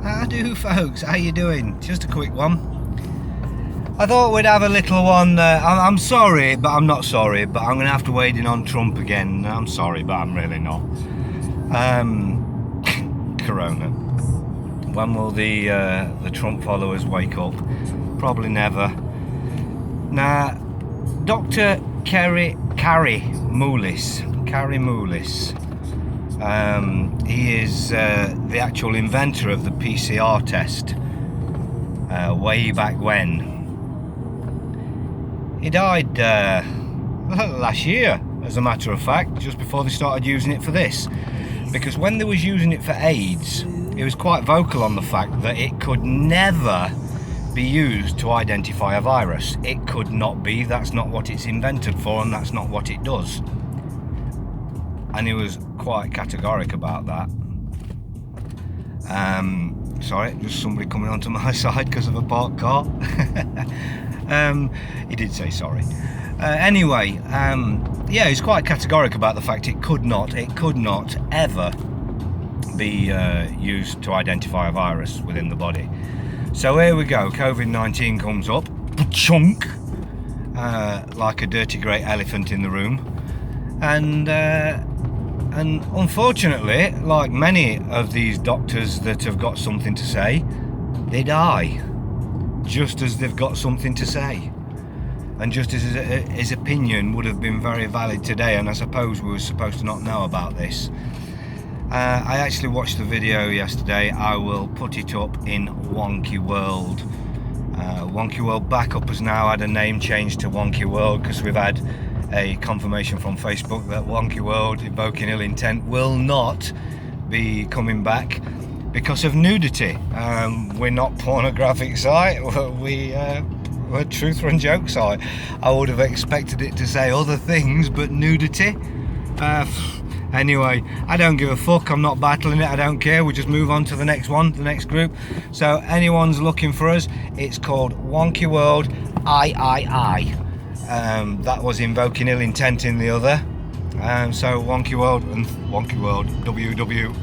How do, folks? How you doing? Just a quick one. I thought we'd have a little one. I'm sorry, but I'm not sorry. But I'm going to have to wade in on Trump again. I'm sorry, but I'm really not. Corona. When will the Trump followers wake up? Probably never. Now, Dr. Kary Mullis. He is the actual inventor of the PCR test. Way back when. He died last year, as a matter of fact, just before they started using it for this. Because when they was using it for AIDS, he was quite vocal on the fact that it could never be used to identify a virus. It could not be. That's not what it's invented for, and that's not what it does. And he was quite categoric about that. Sorry, just somebody coming onto my side because of a parked car. He did say sorry. Anyway, yeah, he's quite categoric about the fact it could not ever be used to identify a virus within the body. So here we go, COVID-19 comes up, chunk, like a dirty grey elephant in the room, and unfortunately, like many of these doctors that have got something to say, they die, just as they've got something to say. And just as his opinion would have been very valid today, and I suppose we were supposed to not know about this. I actually watched the video yesterday. I will put it up in Wonky World. Wonky World Backup has now had a name change to Wonky World because we've had a confirmation from Facebook that Wonky World, Evoking Ill Intent, will not be coming back because of nudity. We're not pornographic site. We're truth and joke site. I would have expected it to say other things, but nudity. Anyway, I don't give a fuck. I'm not battling it. I don't care. We just move on to the next one, the next group. So anyone's looking for us, it's called Wonky World III. That was Invoking Ill Intent in the other. So Wonky World and Wonky World WW.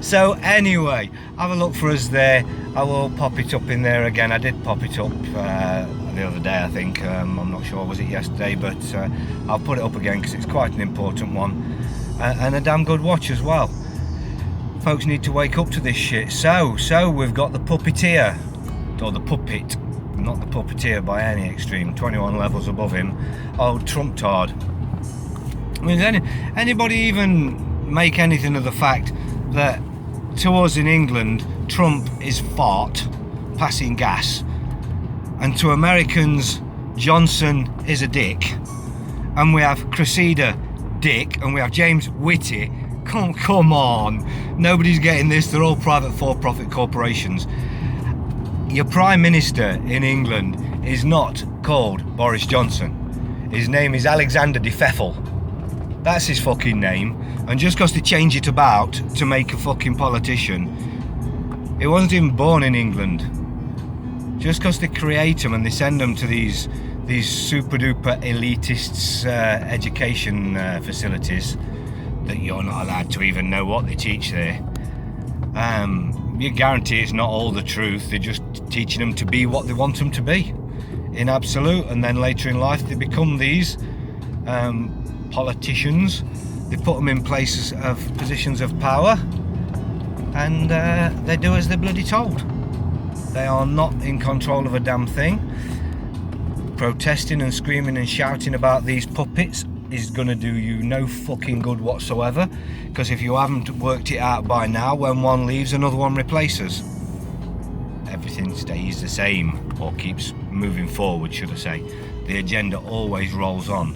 So anyway, have a look for us there. I will pop it up in there again. I did pop it up the other day, I think. I'm not sure, was it yesterday? But I'll put it up again because it's quite an important one and a damn good watch as well. Folks need to wake up to this shit. So we've got the puppeteer, or the puppet, not the puppeteer by any extreme, 21 levels above him, old Trump tard. I mean, does anybody even make anything of the fact that to us in England, Trump is fart passing gas, and to Americans, Johnson is a dick, and we have Cressida dick, and we have James Whitty. Come on, nobody's getting this. They're all private for-profit corporations. Your Prime Minister in England is not called Boris Johnson. His name is Alexander De Pfeffel. That's his fucking name. And just because they change it about to make a fucking politician, he wasn't even born in England. Just because they create them and they send them to these super duper elitists education facilities that you're not allowed to even know what they teach there. You guarantee it's not all the truth. They're just teaching them to be what they want them to be in absolute, and then later in life they become these politicians. They put them in places of positions of power, and they do as they're bloody told. They are not in control of a damn thing. Protesting and screaming and shouting about these puppets is going to do you no fucking good whatsoever, because if you haven't worked it out by now, when one leaves, another one replaces. Everything stays the same, or keeps moving forward, should I say. The agenda always rolls on.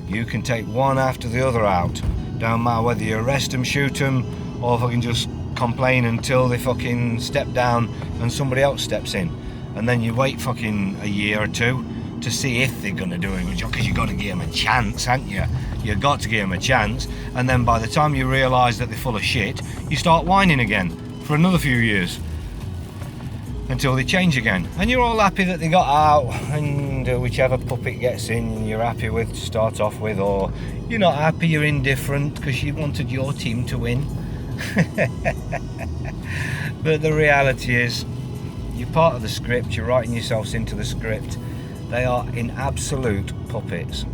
You can take one after the other out. Don't matter whether you arrest them, shoot them, or fucking just complain until they fucking step down and somebody else steps in. And then you wait fucking a year or two to see if they're going to do a good job, because you've got to give them a chance, haven't you? You've got to give them a chance, and then by the time you realise that they're full of shit, you start whining again for another few years until they change again. And you're all happy that they got out, and whichever puppet gets in you're happy with to start off with, or you're not happy, you're indifferent because you wanted your team to win. But the reality is, you're part of the script, you're writing yourselves into the script. They are in absolute puppets.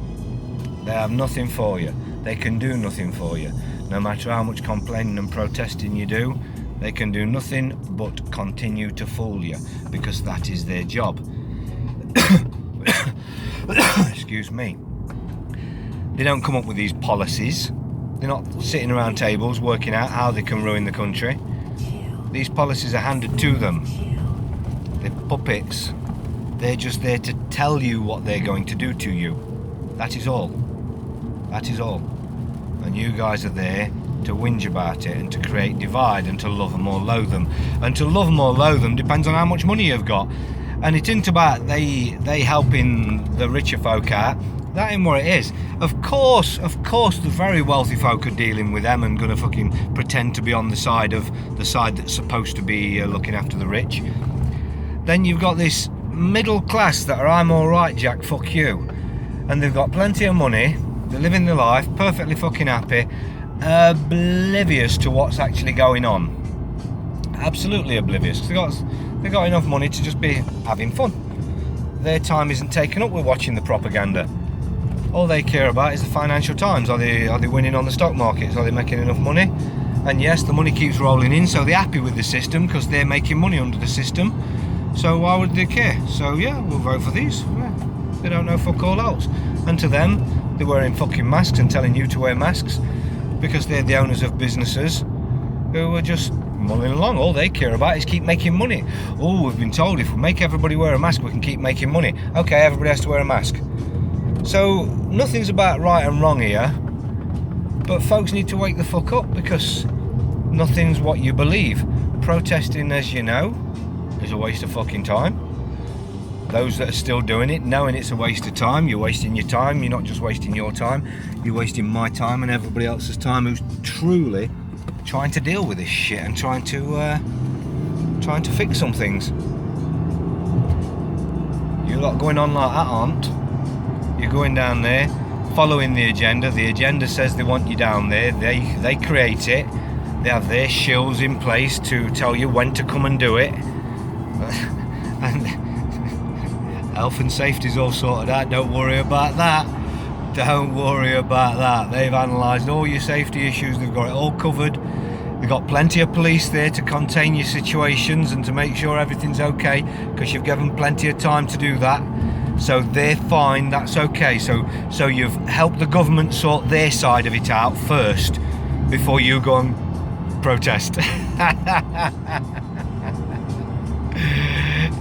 They have nothing for you. They can do nothing for you. No matter how much complaining and protesting you do, they can do nothing but continue to fool you, because that is their job. Excuse me. They don't come up with these policies. They're not sitting around tables working out how they can ruin the country. These policies are handed to them. They're puppets. They're just there to tell you what they're going to do to you. That is all. That is all. And you guys are there to whinge about it and to create divide and to love them or loathe them. And to love them or loathe them depends on how much money you've got. And it isn't about they helping the richer folk out. That ain't what it is. Of course, the very wealthy folk are dealing with them and gonna fucking pretend to be on the side that's supposed to be looking after the rich. Then you've got this middle class that are I'm alright Jack, fuck you. And they've got plenty of money, they're living their life, perfectly fucking happy, oblivious to what's actually going on. Absolutely oblivious. They got enough money to just be having fun. Their time isn't taken up with watching the propaganda. All they care about is the Financial Times. Are they winning on the stock markets? Are they making enough money? And yes, the money keeps rolling in, so they're happy with the system because they're making money under the system. So why would they care? So yeah, we'll vote for these. Yeah. They don't know fuck all else. And to them, they're wearing fucking masks and telling you to wear masks because they're the owners of businesses who are just mulling along. All they care about is keep making money. Oh, we've been told if we make everybody wear a mask, we can keep making money. Okay, everybody has to wear a mask. So nothing's about right and wrong here, but folks need to wake the fuck up because nothing's what you believe. Protesting, as you know, is a waste of fucking time. Those that are still doing it, knowing it's a waste of time, you're wasting your time. You're not just wasting your time, you're wasting my time and everybody else's time who's truly trying to deal with this shit and trying to fix some things. You lot going on like that aren't. You're going down there, following the agenda. The agenda says they want you down there. They create it. They have their shills in place to tell you when to come and do it. And health and safety's all sorted out. Don't worry about that. Don't worry about that. They've analysed all your safety issues. They've got it all covered. They've got plenty of police there to contain your situations and to make sure everything's okay, because you've given plenty of time to do that. So they're fine, that's okay. So you've helped the government sort their side of it out first before you go and protest.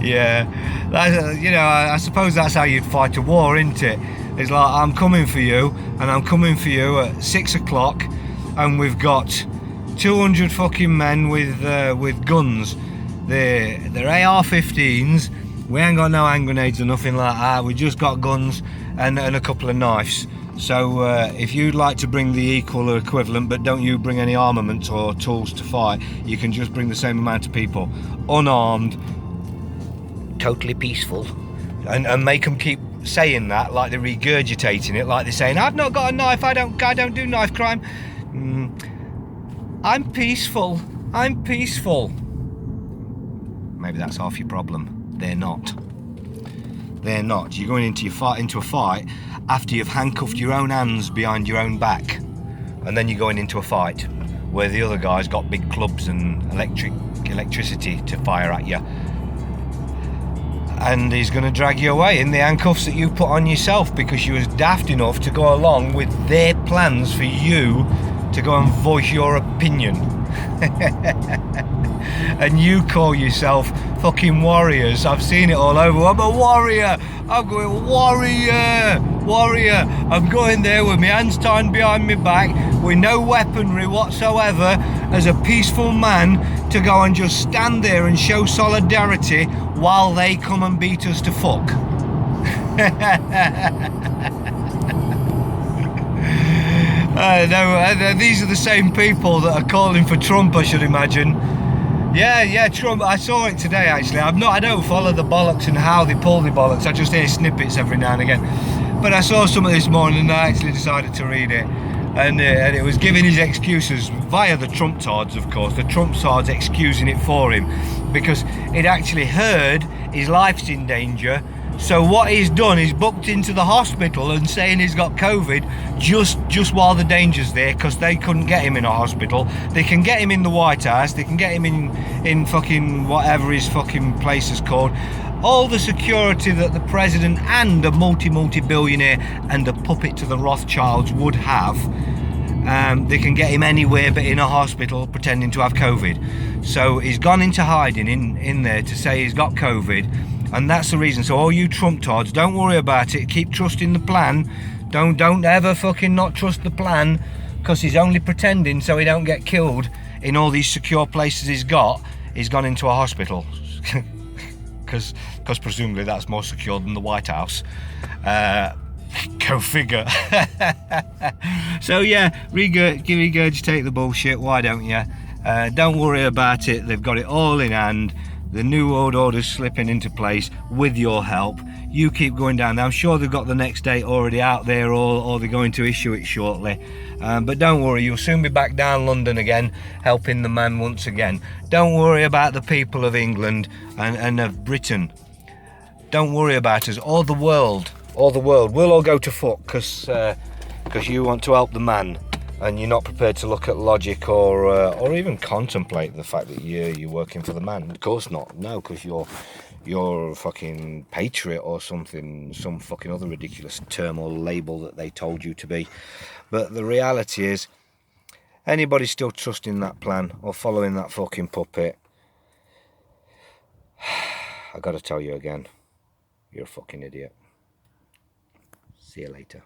Yeah, I suppose that's how you'd fight a war, isn't it? It's like, I'm coming for you, and I'm coming for you at 6 o'clock, and we've got 200 fucking men with guns. They're AR-15s. We ain't got no hand grenades or nothing like that. We just got guns and a couple of knives. So if you'd like to bring the equal or equivalent, but don't you bring any armaments or tools to fight, you can just bring the same amount of people, unarmed, totally peaceful, and make them keep saying that, like they're regurgitating it, like they're saying, I've not got a knife, I don't do knife crime. I'm peaceful. Maybe that's half your problem. They're not. You're going into a fight after you've handcuffed your own hands behind your own back, and then you're going into a fight where the other guy's got big clubs and electricity to fire at you, and he's going to drag you away in the handcuffs that you put on yourself because you was daft enough to go along with their plans for you to go and voice your opinion. And you call yourself fucking warriors. I've seen it all over. I'm a warrior. I'm going warrior. I'm going there with my hands tied behind my back with no weaponry whatsoever as a peaceful man to go and just stand there and show solidarity while they come and beat us to fuck. No, these are the same people that are calling for Trump, I should imagine. Yeah, Trump. I saw it today, actually. I don't follow the bollocks and how they pull the bollocks. I just hear snippets every now and again. But I saw some of this morning and I actually decided to read it. and it was giving his excuses via the Trump tards, of course. The Trump tards excusing it for him because it actually heard his life's in danger. So what he's done is booked into the hospital and saying he's got COVID just while the danger's there, because they couldn't get him in a hospital. They can get him in the White House, they can get him in fucking whatever his fucking place is called. All the security that the president and a multi-billionaire and a puppet to the Rothschilds would have, they can get him anywhere but in a hospital pretending to have COVID. So he's gone into hiding in there to say he's got COVID. And that's the reason. So all you Trump tards, don't worry about it. Keep trusting the plan. Don't ever fucking not trust the plan, because he's only pretending so he don't get killed in all these secure places he's got. He's gone into a hospital. Because presumably that's more secure than the White House. Go figure. So yeah, regurgitate the bullshit. Why don't you? Don't worry about it. They've got it all in hand. The New World Order's slipping into place with your help. You keep going down there. I'm sure they've got the next date already out there, or they're going to issue it shortly. But don't worry, you'll soon be back down London again, helping the man once again. Don't worry about the people of England and of Britain. Don't worry about us, or the world. We'll all go to fuck because you want to help the man. And you're not prepared to look at logic or even contemplate the fact that you're working for the man. Of course not. No, because you're a fucking patriot or something, some fucking other ridiculous term or label that they told you to be. But the reality is, anybody still trusting that plan or following that fucking puppet, I gotta tell you again, you're a fucking idiot. See you later.